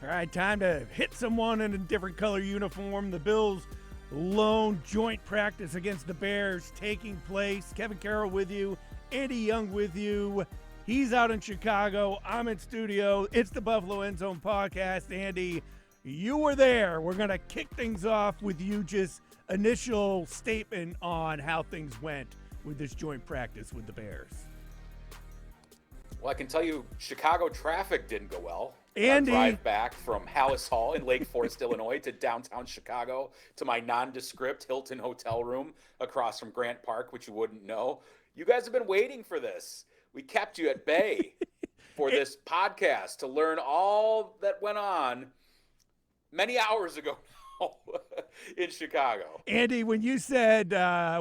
All right, time to hit someone in a different color uniform. The Bills' lone joint practice against the Bears taking place. Kevin Carroll with you, Andy Young with you. He's out in Chicago. I'm in studio. It's the Buffalo End Zone podcast. Andy, you were there. We're going to kick things off with you, just initial statement on how things went with this joint practice with the Bears. Well, I can tell you Chicago traffic didn't go well. Andy. Drive back from Hallis Hall in Lake Forest, Illinois to downtown Chicago to my nondescript Hilton hotel room across from Grant Park, which you wouldn't know. You guys have been waiting for this. We kept you at bay for this podcast to learn all that went on many hours ago in Chicago. Andy, when you said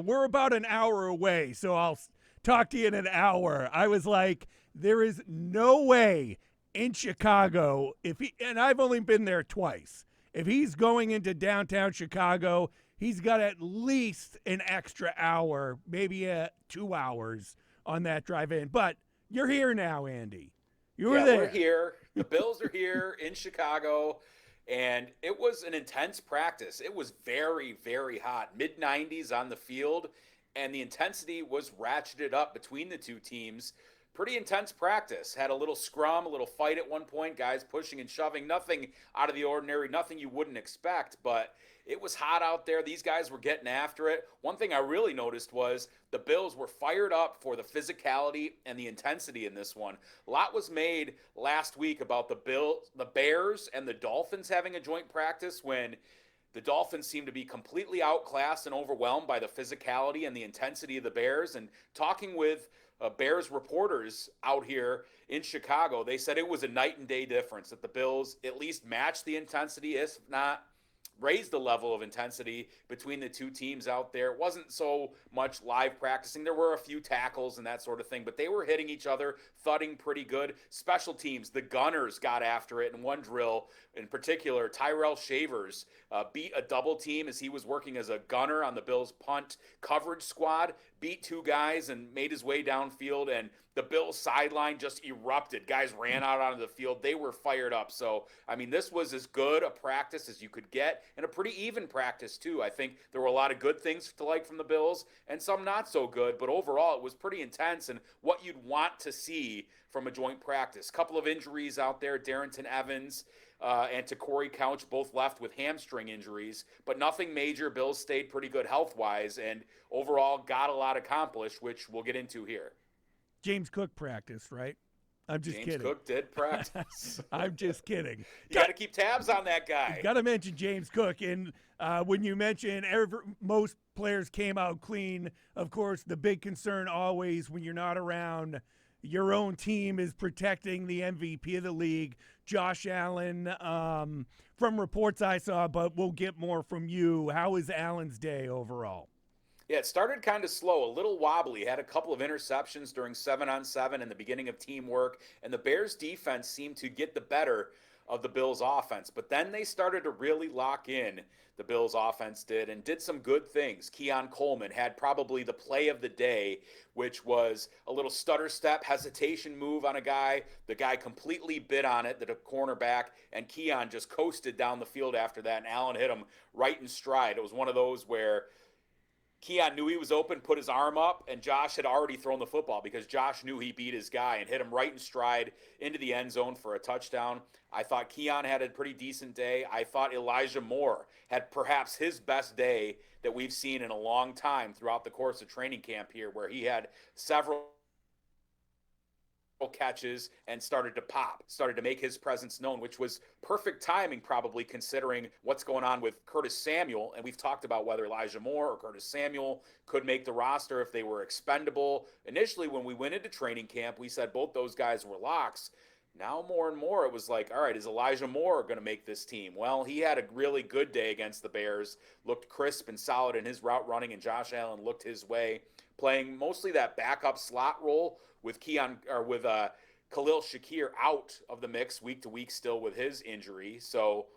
we're about an hour away, so I'll talk to you in an hour, I was like, there is no way in Chicago, and I've only been there twice, if he's going into downtown Chicago, he's got at least an extra hour, maybe 2 hours on that drive in. But you're here now, Andy. You were there. We're here. The Bills are here in Chicago, and it was an intense practice. It was very, very hot, mid-90s on the field, and the intensity was ratcheted up between the two teams. Pretty intense practice. Had a little scrum, a little fight at one point, guys pushing and shoving. Nothing out of the ordinary, nothing you wouldn't expect, but it was hot out there. These guys were getting after it. One thing I really noticed was the Bills were fired up for the physicality and the intensity in this one. A lot was made last week about the Bears and the Dolphins having a joint practice when the Dolphins seemed to be completely outclassed and overwhelmed by the physicality and the intensity of the Bears. And talking with Bears reporters out here in Chicago, they said it was a night and day difference, that the Bills at least matched the intensity, if not raised the level of intensity between the two teams out there. It wasn't so much live practicing. There were a few tackles and that sort of thing, but they were hitting each other, thudding pretty good. Special teams, the Gunners got after it in one drill. In particular, Tyrell Shavers beat a double team as he was working as a gunner on the Bills' punt coverage squad, beat two guys and made his way downfield, and the Bills' sideline just erupted. Guys ran out onto the field. They were fired up. So, I mean, this was as good a practice as you could get, and a pretty even practice, too. I think there were a lot of good things to like from the Bills and some not so good, but overall it was pretty intense and what you'd want to see from a joint practice. Couple of injuries out there, Darrington Evans and to Corey Couch, both left with hamstring injuries, but nothing major. Bills stayed pretty good health-wise and overall got a lot accomplished, which we'll get into here. James Cook practiced, right? I'm just kidding. James Cook did practice. I'm just kidding. You got to keep tabs on that guy. Got to mention James Cook. And when you mention most players came out clean, of course, the big concern always when you're not around your own team is protecting the MVP of the league, Josh Allen. From reports I saw, but we'll get more from you. How was Allen's day overall? Yeah, it started kind of slow, a little wobbly. Had a couple of interceptions during 7-on-7 in the beginning of teamwork, and the Bears' defense seemed to get the better of the Bills' offense. But then they started to really lock in, the Bills' offense did, and did some good things. Keon Coleman had probably the play of the day, which was a little stutter step, hesitation move on a guy. The guy completely bit on it, the cornerback, and Keon just coasted down the field after that, and Allen hit him right in stride. It was one of those where Keon knew he was open, put his arm up, and Josh had already thrown the football because Josh knew he beat his guy and hit him right in stride into the end zone for a touchdown. I thought Keon had a pretty decent day. I thought Elijah Moore had perhaps his best day that we've seen in a long time throughout the course of training camp here, where he had several catches and started to make his presence known, which was perfect timing probably considering what's going on with Curtis Samuel. And we've talked about whether Elijah Moore or Curtis Samuel could make the roster if they were expendable. Initially, when we went into training camp, we said both those guys were locks. Now more and more it was like, all right, is Elijah Moore going to make this team? Well, he had a really good day against the Bears, looked crisp and solid in his route running, and Josh Allen looked his way, playing mostly that backup slot role with Khalil Shakir out of the mix week to week still with his injury. So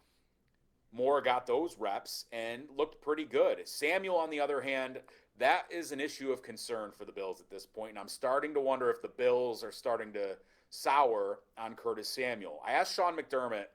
Moore got those reps and looked pretty good. Samuel, on the other hand, that is an issue of concern for the Bills at this point, and I'm starting to wonder if the Bills are starting to sour on Curtis Samuel. I asked Sean McDermott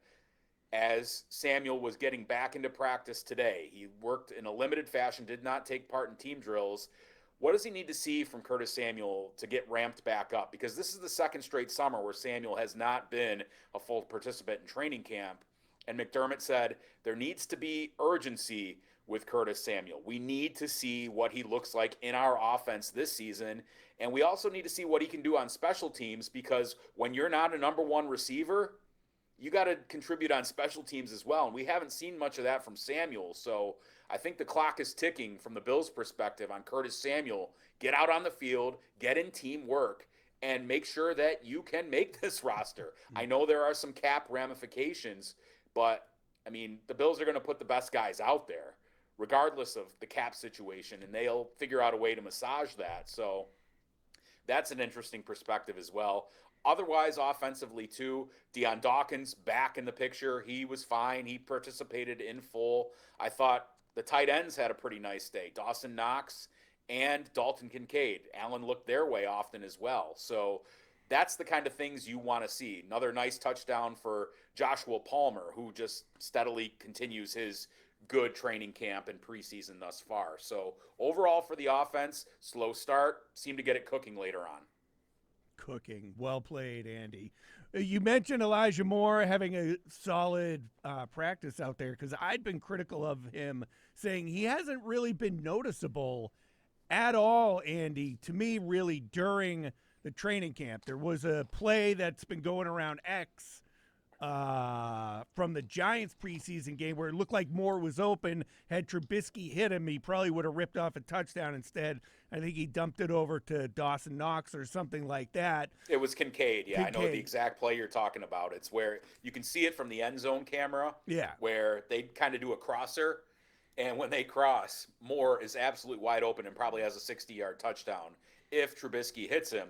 as Samuel was getting back into practice today. He worked in a limited fashion, did not take part in team drills. What does he need to see from Curtis Samuel to get ramped back up? Because this is the second straight summer where Samuel has not been a full participant in training camp. And McDermott said there needs to be urgency with Curtis Samuel. We need to see what he looks like in our offense this season. And we also need to see what he can do on special teams, because when you're not a number one receiver, you got to contribute on special teams as well. And we haven't seen much of that from Samuel. So I think the clock is ticking from the Bills' perspective on Curtis Samuel. Get out on the field, get in teamwork, and make sure that you can make this roster. I know there are some cap ramifications, but, I mean, the Bills are going to put the best guys out there, regardless of the cap situation, and they'll figure out a way to massage that. So that's an interesting perspective as well. Otherwise, offensively, too, Deion Dawkins back in the picture. He was fine. He participated in full. I thought the tight ends had a pretty nice day. Dawson Knox and Dalton Kincaid. Allen looked their way often as well. So that's the kind of things you want to see. Another nice touchdown for Joshua Palmer, who just steadily continues his good training camp and preseason thus far. So overall for the offense, slow start, seemed to get it cooking later on. Cooking. Well played, Andy. You mentioned Elijah Moore having a solid practice out there, because I'd been critical of him, saying he hasn't really been noticeable at all, Andy, to me, really, during the training camp. There was a play that's been going around X from the Giants preseason game where it looked like Moore was open. Had Trubisky hit him, he probably would have ripped off a touchdown. Instead, I think he dumped it over to Dawson Knox or something like that. It was Kincaid. Yeah, Kincaid. I know the exact play you're talking about. It's where you can see it from the end zone camera. Yeah. Where they kind of do a crosser, and when they cross, Moore is absolutely wide open and probably has a 60-yard touchdown if Trubisky hits him.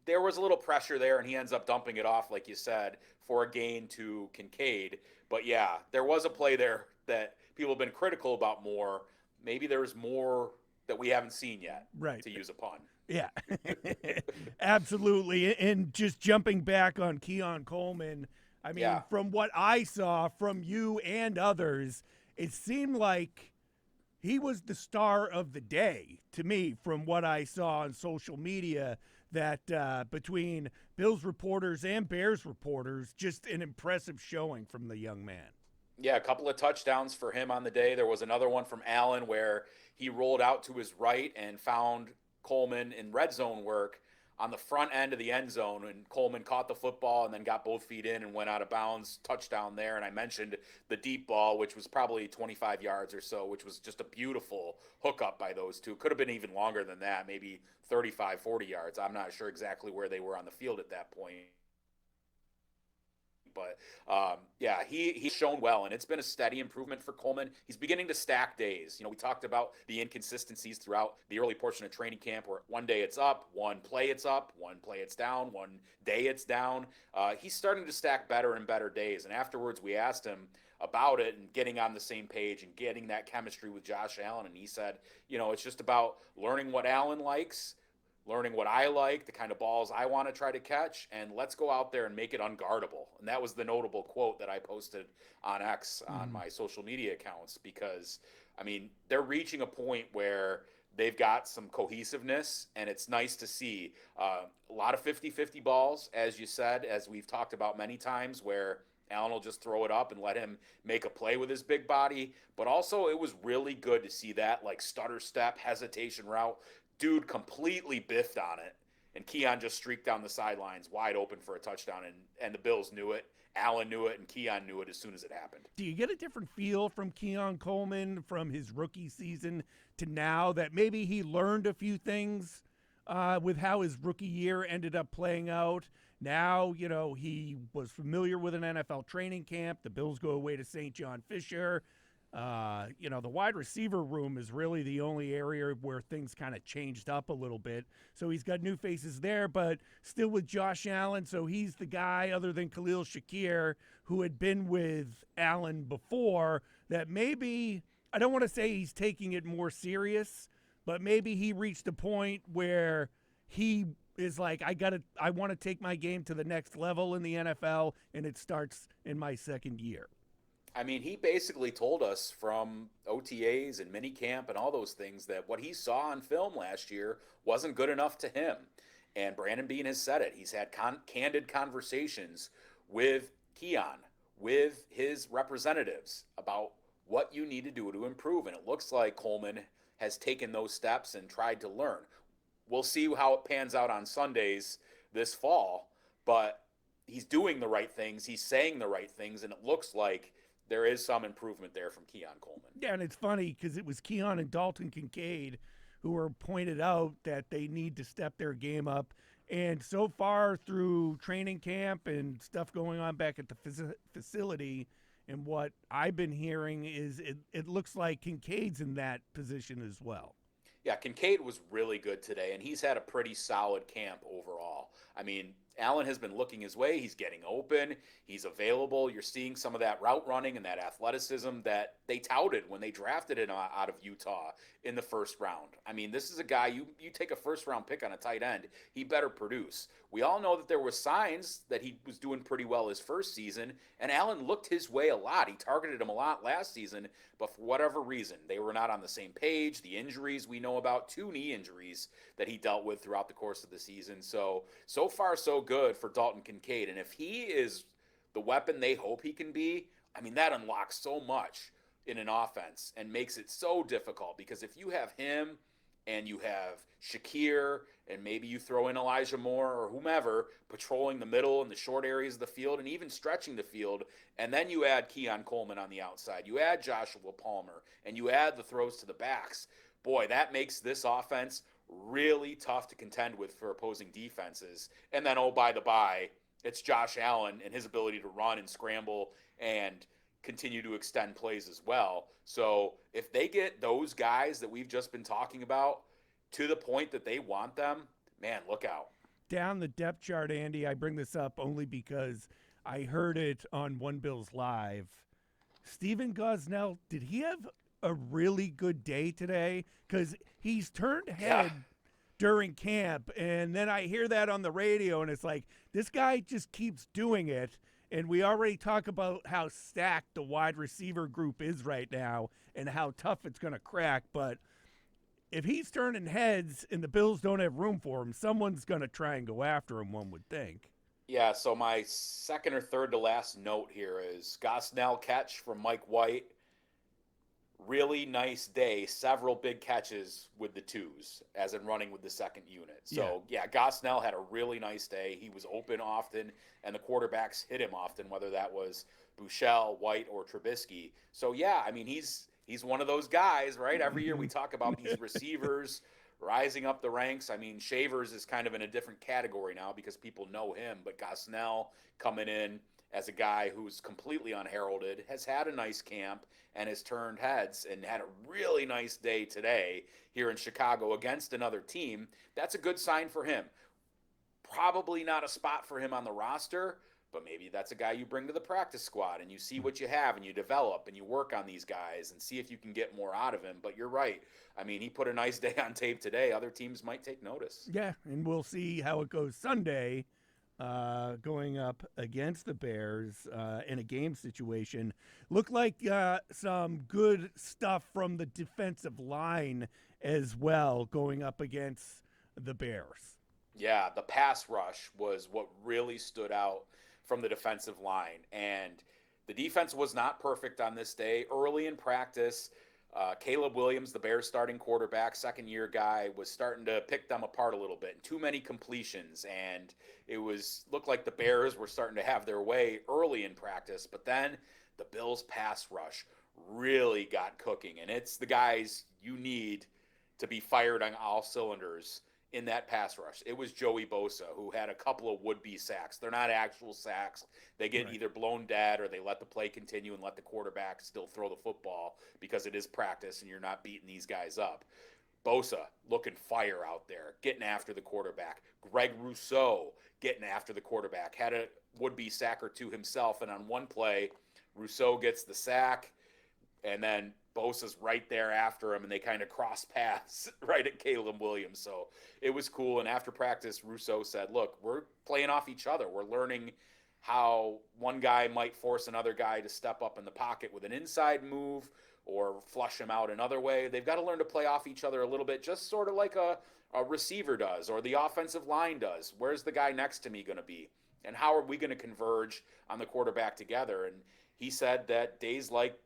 There was a little pressure there, and he ends up dumping it off, like you said, for a gain to Kincaid. But, yeah, there was a play there that people have been critical about Moore. Maybe there's more that we haven't seen yet, right, to use a pun. Yeah, absolutely. And just jumping back on Keon Coleman, I mean, from what I saw from you and others, it seemed like he was the star of the day to me from what I saw on social media. That between Bills reporters and Bears reporters, just an impressive showing from the young man. Yeah, a couple of touchdowns for him on the day. There was another one from Allen where he rolled out to his right and found Coleman in red zone work on the front end of the end zone, and Coleman caught the football and then got both feet in and went out of bounds. Touchdown there. And I mentioned the deep ball, which was probably 25 yards or so, which was just a beautiful hookup by those two. Could have been even longer than that, maybe 35, 40 yards. I'm not sure exactly where they were on the field at that point. But, yeah, he's shown well, and it's been a steady improvement for Coleman. He's beginning to stack days. You know, we talked about the inconsistencies throughout the early portion of training camp where one day it's up, one play it's up, one play it's down, one day it's down. He's starting to stack better and better days, and afterwards we asked him about it and getting on the same page and getting that chemistry with Josh Allen, and he said, you know, it's just about learning what Allen likes, learning what I like, the kind of balls I want to try to catch, and let's go out there and make it unguardable. And that was the notable quote that I posted on X on my social media accounts, because, I mean, they're reaching a point where they've got some cohesiveness, and it's nice to see a lot of 50-50 balls, as you said, as we've talked about many times, where Allen will just throw it up and let him make a play with his big body. But also it was really good to see that, like, stutter step, hesitation route. Dude completely biffed on it, and Keon just streaked down the sidelines wide open for a touchdown, and the Bills knew it, Allen knew it, and Keon knew it as soon as it happened. Do you get a different feel from Keon Coleman from his rookie season to now, that maybe he learned a few things with how his rookie year ended up playing out? Now, you know, he was familiar with an NFL training camp. The Bills go away to St. John Fisher. You know, the wide receiver room is really the only area where things kind of changed up a little bit. So he's got new faces there, but still with Josh Allen. So he's the guy, other than Khalil Shakir, who had been with Allen before, that maybe, I don't want to say he's taking it more serious, but maybe he reached a point where he is like, I want to take my game to the next level in the NFL, and it starts in my second year. I mean, he basically told us from OTAs and minicamp and all those things that what he saw on film last year wasn't good enough to him. And Brandon Beane has said it. He's had candid conversations with Keon, with his representatives about what you need to do to improve. And it looks like Coleman has taken those steps and tried to learn. We'll see how it pans out on Sundays this fall, but he's doing the right things. He's saying the right things, and it looks like there is some improvement there from Keon Coleman. Yeah, and it's funny because it was Keon and Dalton Kincaid who were pointed out that they need to step their game up. And so far through training camp and stuff going on back at the facility, and what I've been hearing is it looks like Kincaid's in that position as well. Yeah, Kincaid was really good today, and he's had a pretty solid camp overall. I mean, Allen has been looking his way. He's getting open. He's available. You're seeing some of that route running and that athleticism that they touted when they drafted him out of Utah in the first round. I mean, this is a guy, you take a first-round pick on a tight end, he better produce. We all know that there were signs that he was doing pretty well his first season, and Allen looked his way a lot. He targeted him a lot last season, but for whatever reason, they were not on the same page. The injuries, we know about 2 knee injuries that he dealt with throughout the course of the season. So far, so good for Dalton Kincaid. And if he is the weapon they hope he can be, I mean, that unlocks so much in an offense and makes it so difficult, because if you have him and you have Shakir and maybe you throw in Elijah Moore or whomever patrolling the middle and the short areas of the field and even stretching the field, and then you add Keon Coleman on the outside, you add Joshua Palmer, and you add the throws to the backs, boy, that makes this offense really tough to contend with for opposing defenses. And then, oh, by the by, it's Josh Allen and his ability to run and scramble and continue to extend plays as well. So if they get those guys that we've just been talking about to the point that they want them, man, look out. Down the depth chart, Andy, I bring this up only because I heard it on One Bills Live. Stephen Gosnell, did he have a really good day today? Because he's turned head during camp, and then I hear that on the radio, and it's like, this guy just keeps doing it. And we already talk about how stacked the wide receiver group is right now and how tough it's going to crack. But if he's turning heads and the Bills don't have room for him, someone's going to try and go after him, one would think. Yeah, so my second or third to last note here is Gosnell catch from Mike White. Really nice day, several big catches with the twos, as in running with the second unit. So, yeah, Gosnell had a really nice day. He was open often, and the quarterbacks hit him often, whether that was Buechele, White, or Trubisky. So, yeah, I mean, he's one of those guys, right? Every year we talk about these receivers rising up the ranks. I mean, Shavers is kind of in a different category now because people know him, but Gosnell coming in as a guy who's completely unheralded, has had a nice camp, and has turned heads and had a really nice day today here in Chicago against another team. That's a good sign for him. Probably not a spot for him on the roster, but maybe that's a guy you bring to the practice squad and you see what you have and you develop and you work on these guys and see if you can get more out of him. But you're right. I mean, he put a nice day on tape today. Other teams might take notice. Yeah, and we'll see how it goes Sunday. Going up against the Bears in a game situation. Looked like some good stuff from the defensive line as well going up against the Bears. Yeah, the pass rush was what really stood out from the defensive line. And the defense was not perfect on this day. Early in practice, Caleb Williams, the Bears starting quarterback, second-year guy, was starting to pick them apart a little bit. Too many completions, and it looked like the Bears were starting to have their way early in practice. But then the Bills' pass rush really got cooking, and it's the guys you need to be fired on all cylinders in that pass rush. It was Joey Bosa, who had a couple of would-be sacks. They're not actual sacks. They get either blown dead or they let the play continue and let the quarterback still throw the football because it is practice and you're not beating these guys up. Bosa looking fire out there, getting after the quarterback. Greg Rousseau getting after the quarterback. Had a would-be sack or two himself, and on one play, Rousseau gets the sack, and then Bosa's right there after him, and they kind of cross paths right at Caleb Williams. So it was cool. And after practice, Rousseau said, look, we're playing off each other. We're learning how one guy might force another guy to step up in the pocket with an inside move or flush him out another way. They've got to learn to play off each other a little bit, just sort of like a receiver does or the offensive line does. Where's the guy next to me going to be? And how are we going to converge on the quarterback together? And he said that days like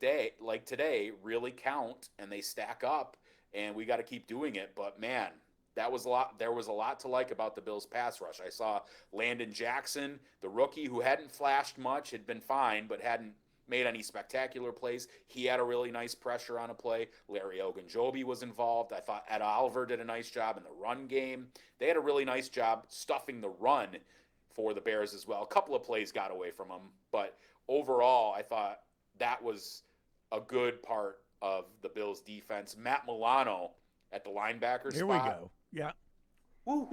today really count and they stack up, and we got to keep doing it. But man, that was a lot. There was a lot to like about the Bills' pass rush. I saw Landon Jackson, the rookie who hadn't flashed much, had been fine, but hadn't made any spectacular plays. He had a really nice pressure on a play. Larry Ogunjobi was involved. I thought Ed Oliver did a nice job in the run game. They had a really nice job stuffing the run for the Bears as well. A couple of plays got away from them, but overall, I thought that was a good part of the Bills' defense. Matt Milano at the linebacker spot. Here we go. Yeah. Woo.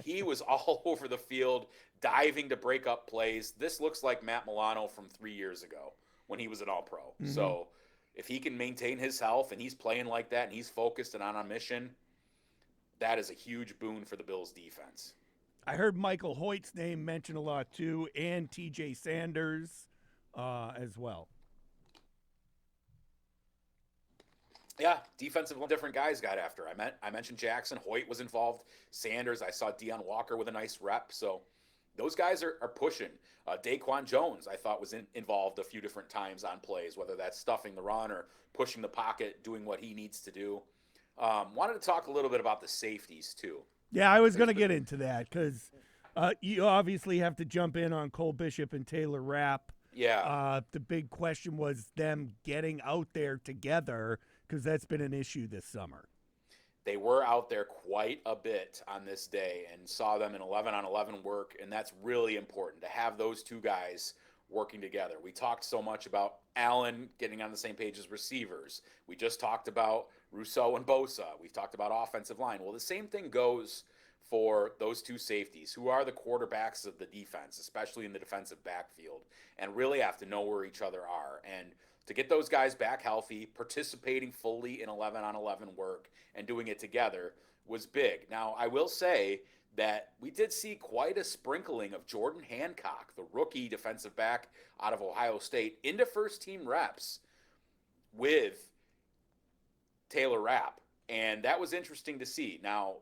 He was all over the field, diving to break up plays. This looks like Matt Milano from 3 years ago when he was an All-Pro. Mm-hmm. So if he can maintain his health and he's playing like that and he's focused and on a mission, that is a huge boon for the Bills' defense. I heard Michael Hoyt's name mentioned a lot too, and TJ Sanders as well. Yeah, defensive different guys got after. I mentioned Jackson. Hoyt was involved. Sanders. I saw Deion Walker with a nice rep. So those guys are pushing. Daquan Jones, I thought, was involved a few different times on plays, whether that's stuffing the run or pushing the pocket, doing what he needs to do. Wanted to talk a little bit about the safeties too. Yeah, I was going to get into that because you obviously have to jump in on Cole Bishop and Taylor Rapp. Yeah. The big question was them getting out there together because that's been an issue this summer. They were out there quite a bit on this day and saw them in 11-on-11 work, and that's really important to have those two guys working together. We talked so much about Allen getting on the same page as receivers. We just talked about Rousseau and Bosa. We've talked about offensive line. Well, the same thing goes for those two safeties who are the quarterbacks of the defense, especially in the defensive backfield, and really have to know where each other are. And to get those guys back healthy, participating fully in 11-on-11 work and doing it together was big. Now, I will say that we did see quite a sprinkling of Jordan Hancock, the rookie defensive back out of Ohio State, into first-team reps with Taylor Rapp. And that was interesting to see. Now,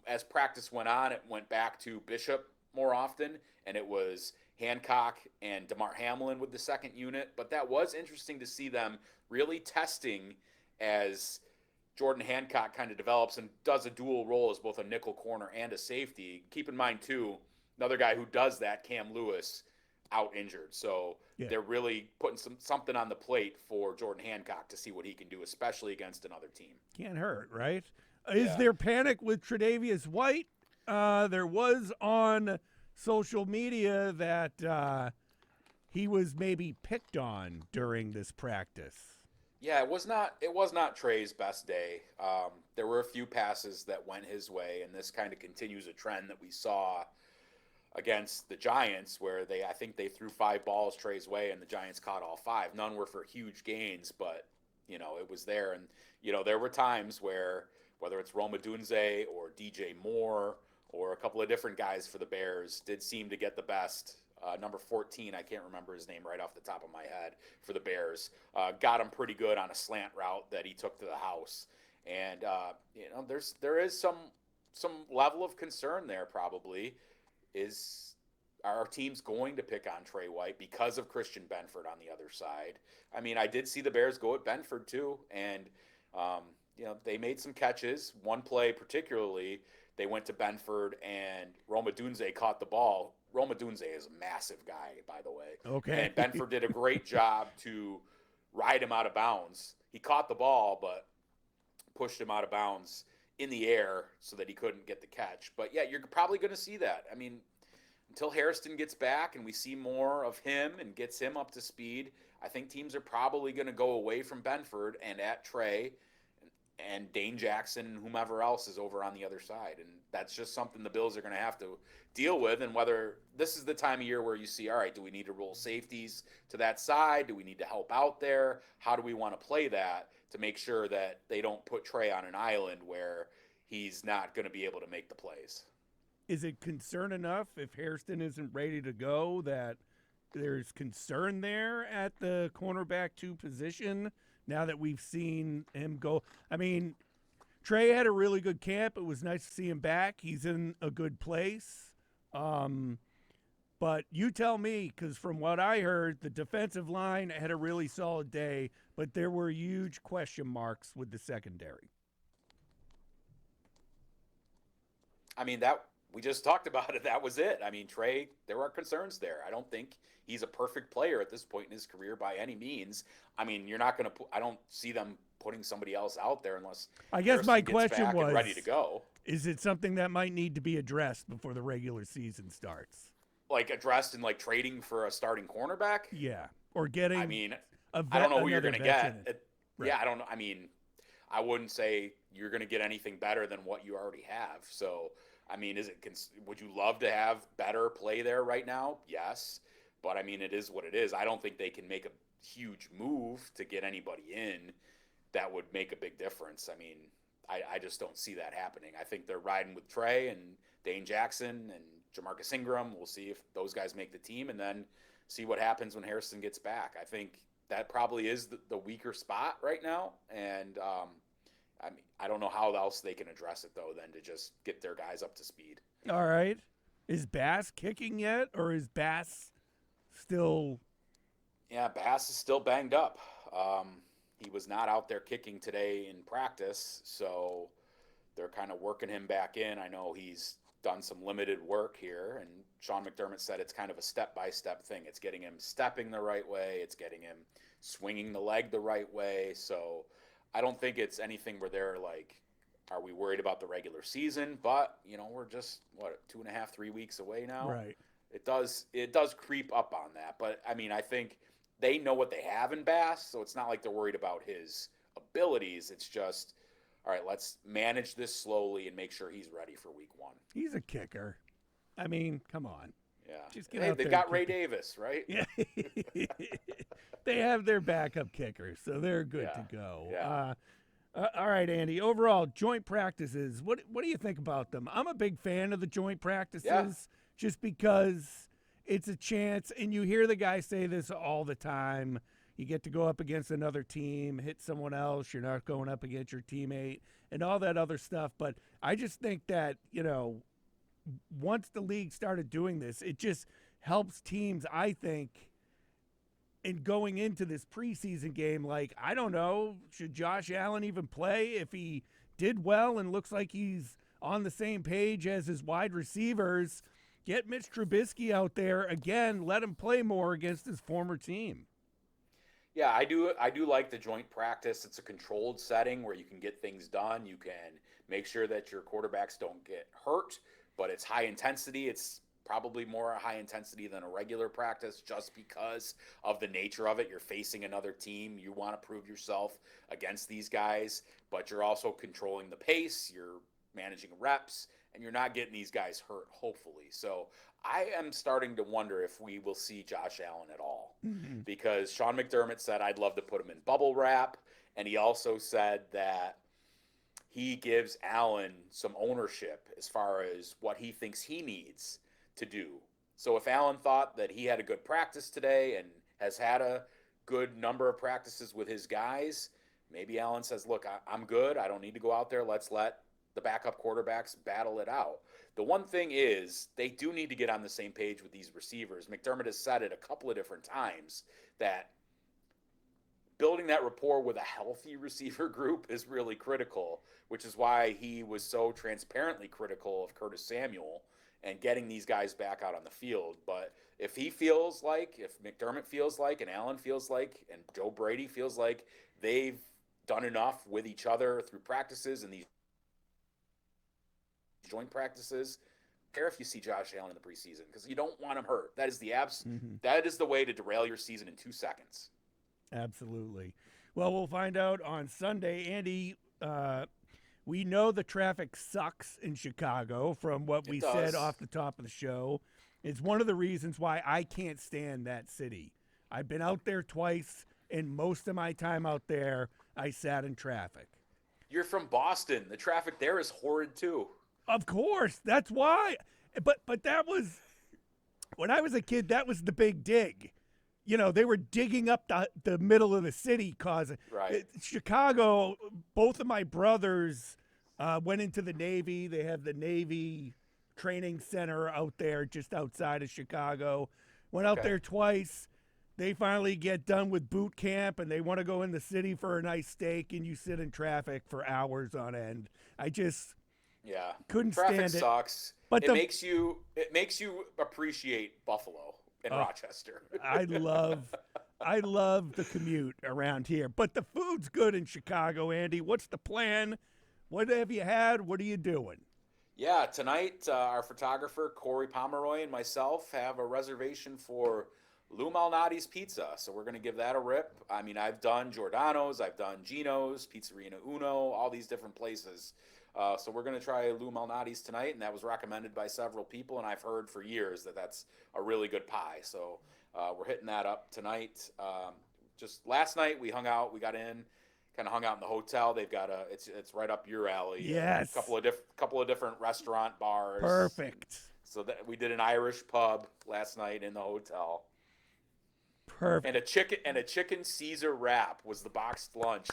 as practice went on, it went back to Bishop more often, and it was Hancock and DeMar Hamlin with the second unit. But that was interesting to see them really testing as Jordan Hancock kind of develops and does a dual role as both a nickel corner and a safety. Keep in mind, too, another guy who does that, Cam Lewis, out injured. So they're really putting something on the plate for Jordan Hancock to see what he can do, especially against another team. Can't hurt, right? Is there panic with Tre'Davious White? There was on social media that he was maybe picked on during this practice. Yeah, it was not Trey's best day. There were a few passes that went his way, and this kind of continues a trend that we saw against the Giants, where I think they threw 5 balls Trey's way, and the Giants caught all 5. None were for huge gains, but it was there. And there were times where, whether it's Roma Dunze or DJ Moore or a couple of different guys for the Bears, did seem to get the best. Number 14, I can't remember his name right off the top of my head, for the Bears, got him pretty good on a slant route that he took to the house. And there is some level of concern there. Probably is our team's going to pick on Trey White because of Christian Benford on the other side. I mean, I did see the Bears go at Benford too, and they made some catches. One play particularly, they went to Benford and Roma Dunze caught the ball. Roma Dunze is a massive guy, by the way. Okay. And Benford did a great job to ride him out of bounds. He caught the ball, but pushed him out of bounds in the air so that he couldn't get the catch. But, yeah, you're probably going to see that. I mean, until Hairston gets back and we see more of him and gets him up to speed, I think teams are probably going to go away from Benford and at Trey and Dane Jackson and whomever else is over on the other side. And that's just something the Bills are going to have to deal with. And whether this is the time of year where you see, all right, do we need to roll safeties to that side? Do we need to help out there? How do we want to play that to make sure that they don't put Trey on an island where he's not going to be able to make the plays? is it concern enough if Hairston isn't ready to go that there's concern there at the cornerback 2 position now that we've seen him go? I mean, Trey had a really good camp. It was nice to see him back. He's in a good place. But you tell me, because from what I heard, the defensive line had a really solid day, but there were huge question marks with the secondary. I mean, that we just talked about it. That was it. I mean, Trey, there are concerns there. I don't think he's a perfect player at this point in his career by any means. I mean, you're not going to I don't see them putting somebody else out there unless I guess my question was, ready to go. Is it something that might need to be addressed before the regular season starts? Like addressed and like trading for a starting cornerback? Yeah. Or getting I mean, I don't know who you're going to get. Right. Yeah, I don't know. I mean, I wouldn't say you're going to get anything better than what you already have. So, I mean, would you love to have better play there right now? Yes. But, I mean, it is what it is. I don't think they can make a huge move to get anybody in that would make a big difference. I mean, I just don't see that happening. I think they're riding with Trey and Dane Jackson and Jamarcus Ingram. We'll see if those guys make the team and then see what happens when Harrison gets back. I think that probably is the weaker spot right now. And I mean, I don't know how else they can address it, though, than to just get their guys up to speed. All right. Is Bass kicking yet, or is Bass still? Yeah, Bass is still banged up. He was not out there kicking today in practice, so they're kind of working him back in. I know he's done some limited work here, and Sean McDermott said it's kind of a step-by-step thing. It's getting him stepping the right way. It's getting him swinging the leg the right way. So I don't think it's anything where they're like, are we worried about the regular season? But, you know, we're just, 2.5, 3 weeks away now? Right. It does creep up on that. But, I mean, I think they know what they have in Bass, so it's not like they're worried about his abilities. It's just, all right, let's manage this slowly and make sure he's ready for week 1. He's a kicker. I mean, come on. Yeah. Just they got Ray Davis, right? Yeah. They have their backup kickers, so they're good to go. Yeah. All right, Andy. Overall, joint practices. What do you think about them? I'm a big fan of the joint practices just because it's a chance, and you hear the guys say this all the time. You get to go up against another team, hit someone else. You're not going up against your teammate and all that other stuff. But I just think that, you know, once the league started doing this, it just helps teams, I think, in going into this preseason game. Like, I don't know, should Josh Allen even play if he did well and looks like he's on the same page as his wide receivers? Get Mitch Trubisky out there again. Let him play more against his former team. Yeah, I do like the joint practice. It's a controlled setting where you can get things done. You can make sure that your quarterbacks don't get hurt, but it's high intensity. It's probably more high intensity than a regular practice just because of the nature of it. You're facing another team. You want to prove yourself against these guys, but you're also controlling the pace. You're managing reps, and you're not getting these guys hurt, hopefully. So I am starting to wonder if we will see Josh Allen at all, because Sean McDermott said I'd love to put him in bubble wrap, and he also said that he gives Allen some ownership as far as what he thinks he needs to do. So if Allen thought that he had a good practice today and has had a good number of practices with his guys, maybe Allen says, look, I'm good. I don't need to go out there. Let's let the backup quarterbacks battle it out. The one thing is they do need to get on the same page with these receivers. McDermott has said it a couple of different times that building that rapport with a healthy receiver group is really critical, which is why he was so transparently critical of Curtis Samuel and getting these guys back out on the field. But if he feels like, if McDermott feels like, and Allen feels like, and Joe Brady feels like they've done enough with each other through practices and these joint practices, I don't care if you see Josh Allen in the preseason, because you don't want him hurt. That is that is the way to derail your season in 2 seconds. Absolutely. Well, we'll find out on Sunday. Andy, we know the traffic sucks in Chicago from what we said off the top of the show. It's one of the reasons why I can't stand that city. I've been out there twice, and most of my time out there, I sat in traffic. You're from Boston. The traffic there is horrid too. Of course, that's why. But that was when I was a kid. That was the big dig. They were digging up the middle of the city cause Right. Chicago. Both of my brothers went into the Navy. They have the Navy training center out there just outside of Chicago. Went out Okay. there twice. They finally get done with boot camp and they want to go in the city for a nice steak, and you sit in traffic for hours on end. I just Yeah. couldn't Traffic stand it. sucks. But It makes you appreciate Buffalo and oh, Rochester. I love the commute around here. But the food's good in Chicago, Andy. What's the plan? What have you had? What are you doing? Yeah, tonight our photographer Corey Pomeroy and myself have a reservation for Lou Malnati's Pizza, so we're going to give that a rip. I mean, I've done Giordano's, I've done Gino's, Pizzeria Uno, all these different places. So we're going to try Lou Malnati's tonight, and that was recommended by several people, and I've heard for years that that's a really good pie. So we're hitting that up tonight. Just last night we hung out, we got in, kind of hung out in the hotel. They've got it's right up your alley. Yes. A couple of different restaurant bars. Perfect. So that we did an Irish pub last night in the hotel. Perfect. And a chicken Caesar wrap was the boxed lunch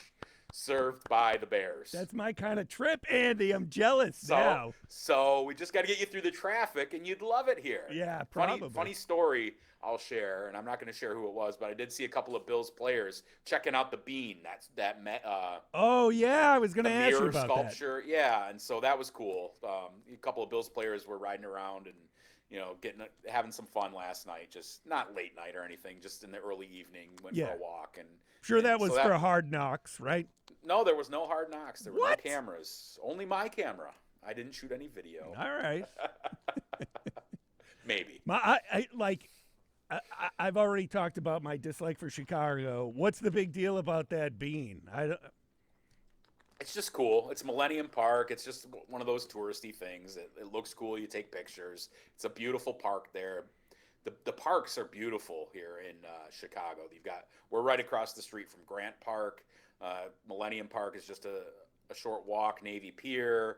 served by the Bears. That's my kind of trip, Andy. I'm jealous now. So we just got to get you through the traffic, and you'd love it here. Yeah, probably. Funny story I'll share, and I'm not going to share who it was, but I did see a couple of Bills players checking out the bean. Oh yeah, I was going to ask you mirror about sculpture. Yeah, and so that was cool. A couple of Bills players were riding around and having some fun last night. Just not late night or anything, just in the early evening, went for a walk. And sure, that was for Hard Knocks, right? No, there was no Hard Knocks. There were What? no cameras. Only my camera. I didn't shoot any video. All right. Maybe. I've already talked about my dislike for Chicago. What's the big deal about that bean? It's just cool. It's Millennium Park. It's just one of those touristy things. It looks cool. You take pictures. It's a beautiful park there. The parks are beautiful here in Chicago. We're right across the street from Grant Park. Millennium Park is just a short walk. Navy Pier,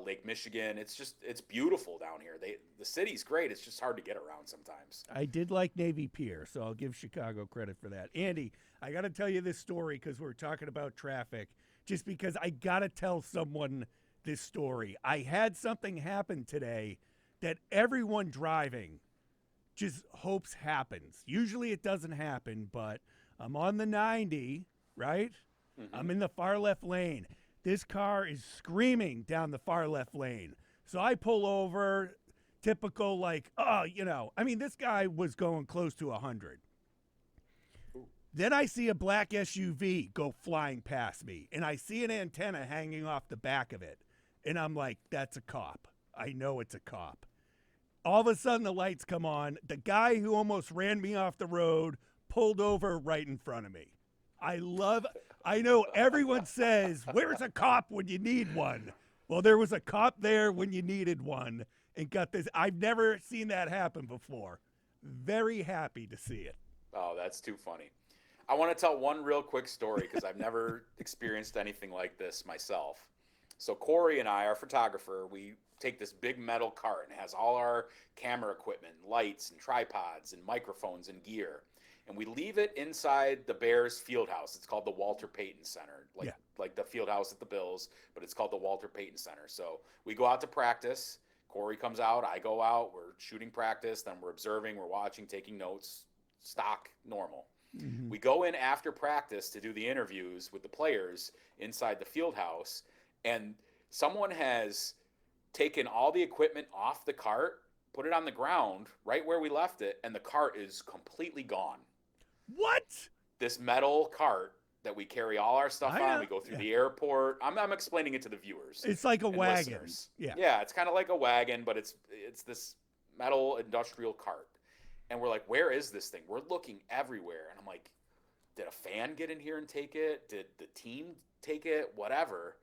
Lake Michigan. It's beautiful down here. The city's great. It's just hard to get around sometimes. I did like Navy Pier, so I'll give Chicago credit for that. Andy, I got to tell you this story because we're talking about traffic. Just because I got to tell someone this story. I had something happen today that everyone driving just hopes happens. Usually it doesn't happen, but I'm on the 90, right? Mm-hmm. I'm in the far left lane. This car is screaming down the far left lane. So I pull over, typical this guy was going close to 100. Then I see a black SUV go flying past me, and I see an antenna hanging off the back of it. And I'm like, that's a cop. I know it's a cop. All of a sudden, the lights come on. The guy who almost ran me off the road pulled over right in front of me. I know everyone says, where's a cop when you need one? Well, there was a cop there when you needed one and got this. I've never seen that happen before. Very happy to see it. Oh, that's too funny. I want to tell one real quick story because I've never experienced anything like this myself. So Corey and I, our photographer, we take this big metal cart and it has all our camera equipment, lights and tripods and microphones and gear. And we leave it inside the Bears field house. It's called the Walter Payton Center, like the field house at the Bills, but it's called the Walter Payton Center. So we go out to practice. Corey comes out, I go out, we're shooting practice, then we're observing, we're watching, taking notes, stock, normal. Mm-hmm. We go in after practice to do the interviews with the players inside the field house, and someone has taken all the equipment off the cart, put it on the ground right where we left it, and the cart is completely gone. What? This metal cart that we carry all our stuff on, we go through the airport. I'm explaining it to the viewers. It's like a wagon. Listeners. Yeah, it's kind of like a wagon, but it's this metal industrial cart. And we're like, where is this thing? We're looking everywhere. And I'm like, did a fan get in here and take it? Did the team take it? Whatever.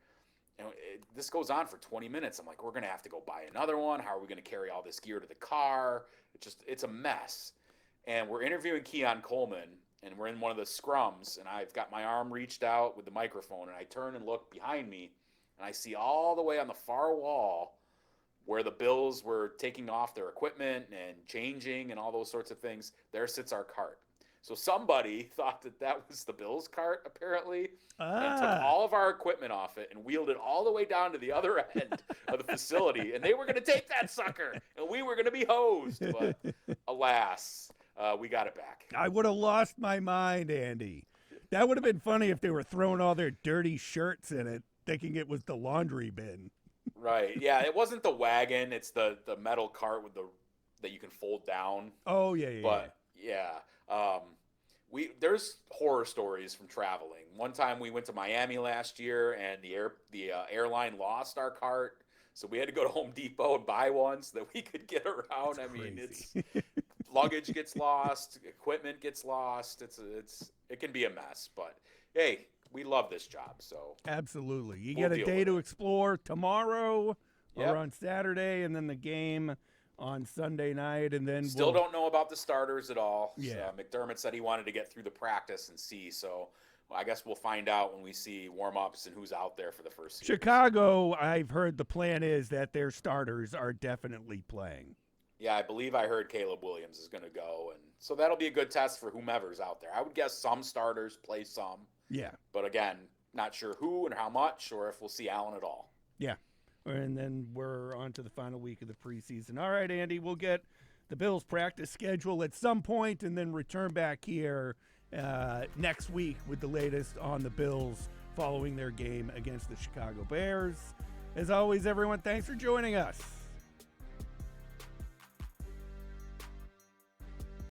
And this goes on for 20 minutes. I'm like, we're going to have to go buy another one. How are we going to carry all this gear to the car? It's a mess. And we're interviewing Keon Coleman, and we're in one of the scrums, and I've got my arm reached out with the microphone, and I turn and look behind me, and I see all the way on the far wall where the Bills were taking off their equipment and changing and all those sorts of things, there sits our cart. So somebody thought that was the Bills' cart, apparently, and took all of our equipment off it and wheeled it all the way down to the other end of the facility. And they were going to take that sucker, and we were going to be hosed. But alas, we got it back. I would have lost my mind, Andy. That would have been funny if they were throwing all their dirty shirts in it, thinking it was the laundry bin. Right. Yeah, it wasn't the wagon. It's the metal cart with that you can fold down. Oh, yeah. But, yeah. There's horror stories from traveling. One time we went to Miami last year, and the airline lost our cart, so we had to go to Home Depot and buy one so that we could get around. That's mean, crazy. it's luggage gets lost, equipment gets lost. It can be a mess, but hey, we love this job. So absolutely, you we'll get a day to explore tomorrow or on Saturday, and then the game on Sunday night, and then still don't know about the starters at all. Yeah, McDermott said he wanted to get through the practice and see. So I guess we'll find out when we see warm-ups and who's out there for the first series. Chicago, I've heard the plan is that their starters are definitely playing. Yeah, I believe I heard Caleb Williams is going to go, and so that'll be a good test for whomever's out there. I would guess some starters play some. Yeah. But again, not sure who and how much, or if we'll see Allen at all. Yeah. And then we're on to the final week of the preseason. All right, Andy, we'll get the Bills practice schedule at some point and then return back here next week with the latest on the Bills following their game against the Chicago Bears. As always, everyone, thanks for joining us.